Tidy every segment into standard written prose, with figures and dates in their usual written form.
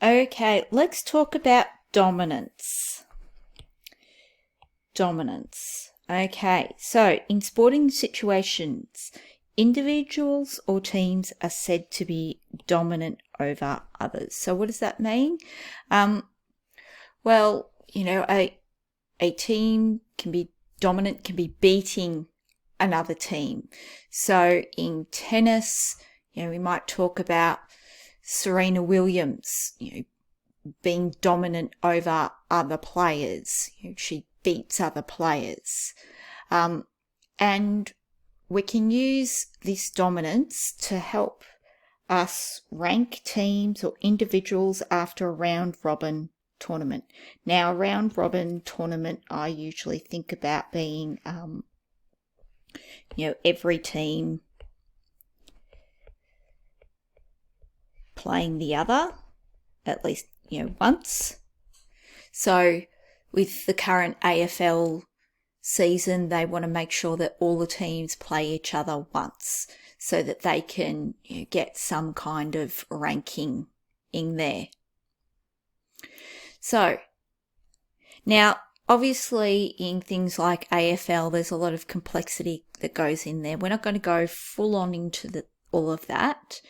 Okay, let's talk about dominance. Dominance. Okay, so in sporting situations, individuals or teams are said to be dominant over others. So what does that mean? Well, a team can be dominant, can be beating another team. So in tennis, we might talk about Serena Williams, being dominant over other players. She beats other players. And we can use this dominance to help us rank teams or individuals after a round robin tournament. Now, a round robin tournament, I usually think about being, every team playing the other at least, once. So with the current AFL season, they want to make sure that all the teams play each other once so that they can get some kind of ranking in there. So now, obviously in things like AFL, there's a lot of complexity that goes in there. We're not going to go full on into all of that.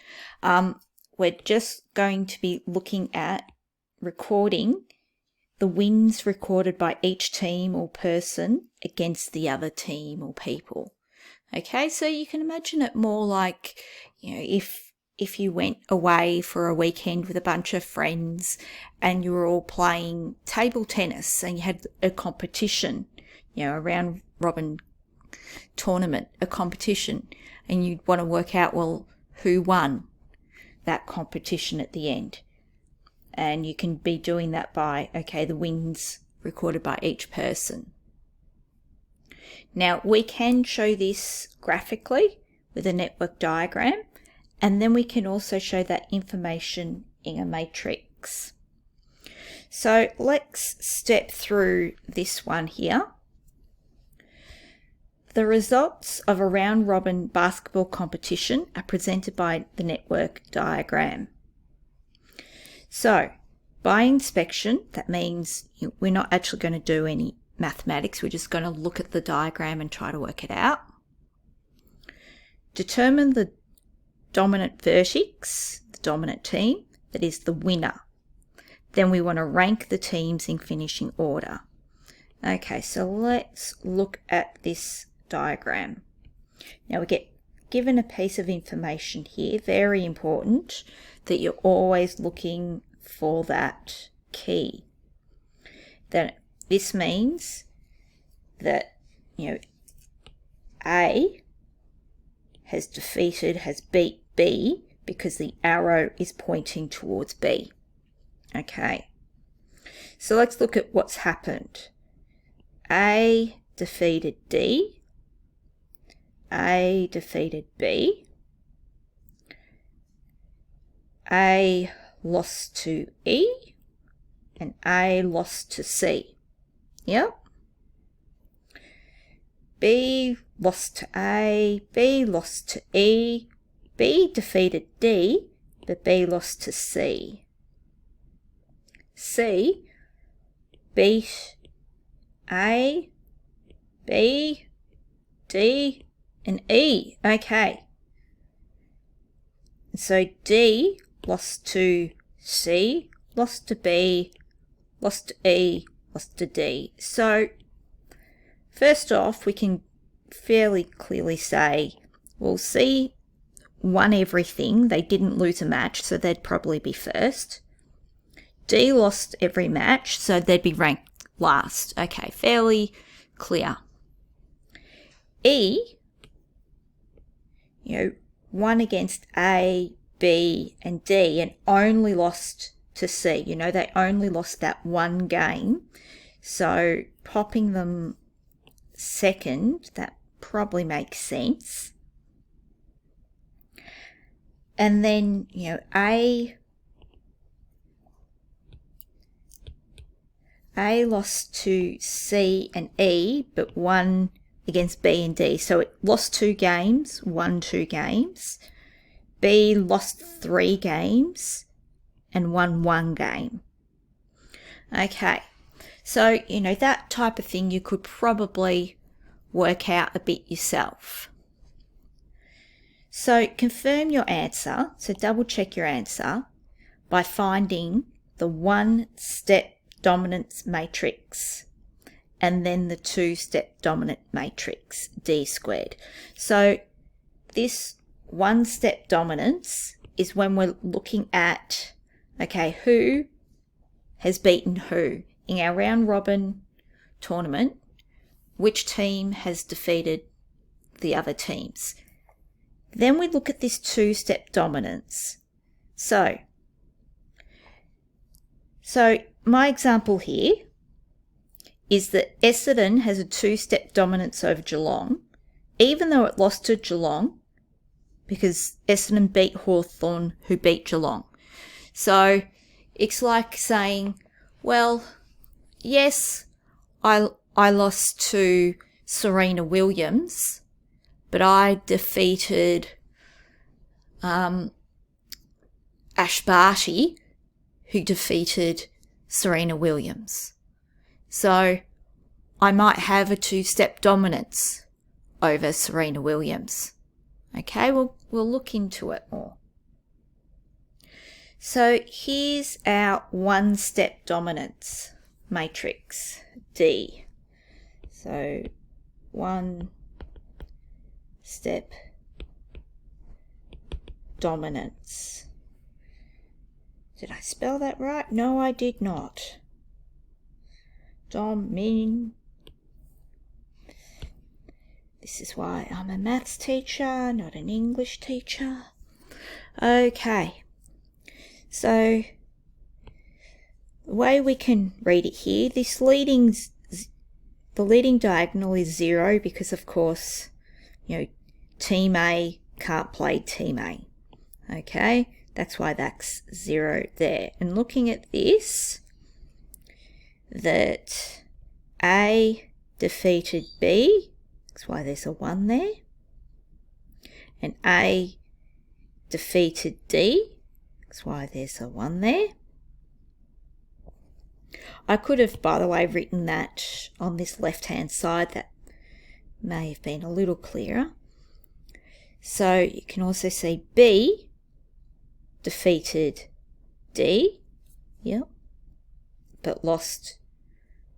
We're just going to be looking at recording the wins recorded by each team or person against the other team or people. Okay, so you can imagine it more like, if you went away for a weekend with a bunch of friends and you were all playing table tennis and you had a competition, a round robin tournament, a competition, and you'd want to work out, well, who won that competition at the end. And you can be doing that by, the wins recorded by each person. Now, we can show this graphically with a network diagram, and then we can also show that information in a matrix. So let's step through this one here. The results of a round robin basketball competition are presented by the network diagram. So by inspection, that means we're not actually going to do any mathematics. We're just going to look at the diagram and try to work it out. Determine the dominant vertex, the dominant team, that is the winner. Then we want to rank the teams in finishing order. Okay, so let's look at this diagram. Now we get given a piece of information here, very important, that you're always looking for that key. Then this means that, A has beat B because the arrow is pointing towards B. Okay, so let's look at what's happened. A defeated D, A defeated B, A lost to E, and A lost to C. Yep. B lost to A, B lost to E, B defeated D, but B lost to C. C beat A, B, D, and E. Okay. So D lost to C, lost to B, lost to E, lost to D. So first off, we can fairly clearly say, well, C won everything. They didn't lose a match, so they'd probably be first. D lost every match, so they'd be ranked last. Okay, fairly clear. E, won against A, B, and D and only lost to C. They only lost that one game. So popping them second, that probably makes sense. And then, A lost to C and E, but won against B and D. So it lost 2 games, won 2 games. B lost 3 games and won one game. Okay, so, that type of thing you could probably work out a bit yourself. So confirm your answer, so double check your answer by finding the one-step dominance matrix and then the two-step dominant matrix, D squared. So this one-step dominance is when we're looking at, okay, who has beaten who in our round robin tournament, which team has defeated the other teams. Then we look at this two-step dominance. So my example here is that Essendon has a two-step dominance over Geelong, even though it lost to Geelong, because Essendon beat Hawthorn, who beat Geelong. So it's like saying, well, yes, I lost to Serena Williams, but I defeated Ash Barty, who defeated Serena Williams. So I might have a two-step dominance over Serena Williams. Okay, we'll look into it more. So here's our one-step dominance matrix, D. So one-step dominance. Did I spell that right? No, I did not. This is why I'm a maths teacher, not an English teacher. Okay. So the way we can read it here, the leading diagonal is 0 because, of course, team A can't play team A. Okay, that's why that's 0 there. And looking at this, that A defeated B, that's why there's a 1 there, and A defeated D, that's why there's a 1 there. I could have, by the way, written that on this left-hand side. That may have been a little clearer. So you can also see B defeated D, yep, but lost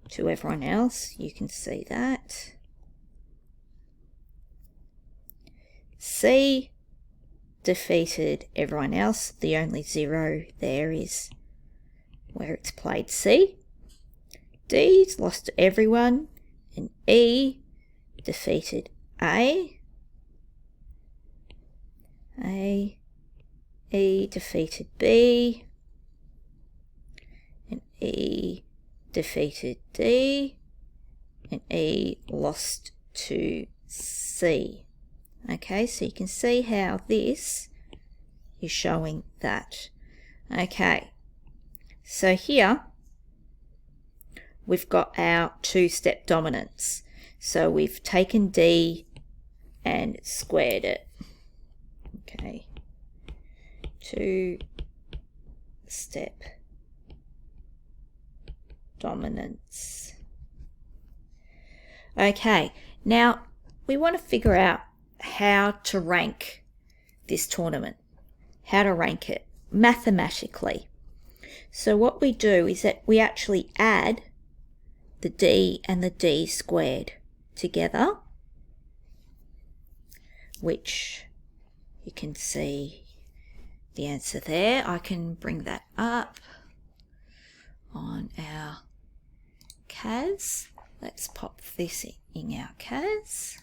to everyone else. You can see that. C defeated everyone else. The only 0 there is where it's played C. D's lost to everyone, and E defeated A. E defeated B, and E defeated D, and E lost to C. Okay, so you can see how this is showing that. Okay, so here we've got our two-step dominance. So we've taken D and squared it. Okay, two-step dominance. Okay, now we want to figure out how to rank this tournament, how to rank it mathematically. So what we do is that we actually add the D and the D squared together, which you can see the answer there. I can bring that up on our CAS. Let's pop this in our CAS.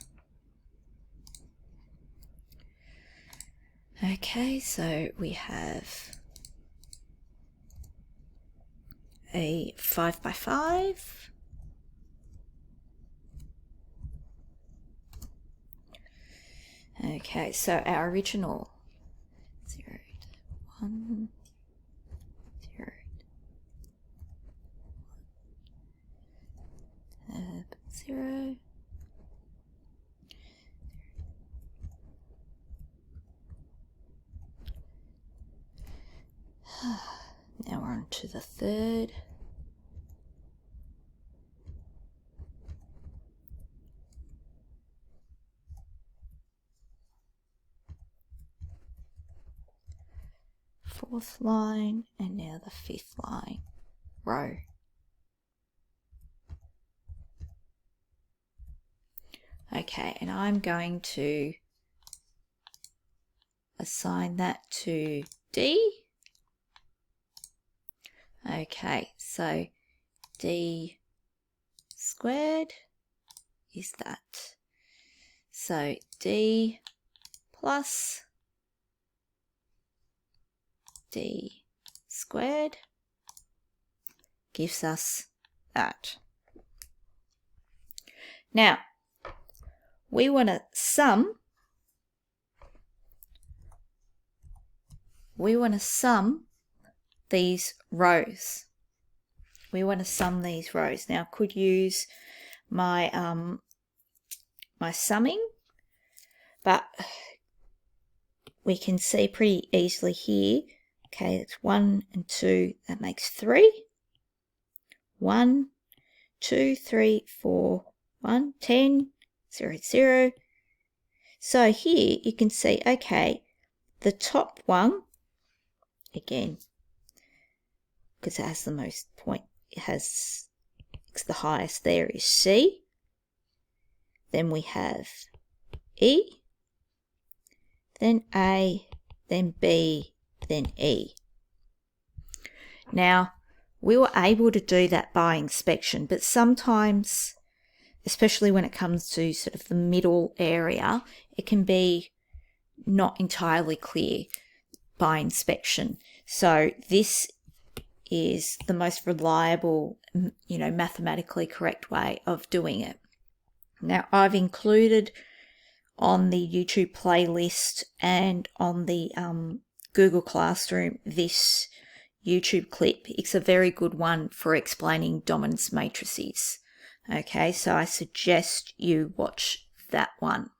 Okay, so we have a 5x5. Okay, so our original 0, 1, 0, 0. Now we're on to the third. Fourth line, and now the fifth line row. Okay, and I'm going to assign that to D. Okay, so D squared is that. So D plus D squared gives us that. Now, we want to sum. We want to sum these rows. We want to sum these rows. Now, I could use my my summing, but we can see pretty easily here. Okay, it's 1 and 2. That makes 3. 1, 2, 3, 4, 1, 10, 0, 0. So here you can see, okay, the top one, again, because it has the most point, it's the highest there is C. Then we have E, then A, then B, then E. Now, we were able to do that by inspection, but sometimes, especially when it comes to sort of the middle area, it can be not entirely clear by inspection. So this is the most reliable, mathematically correct way of doing it. Now, I've included on the YouTube playlist and on the Google Classroom this YouTube clip. It's a very good one for explaining dominance matrices. Okay, so I suggest you watch that one.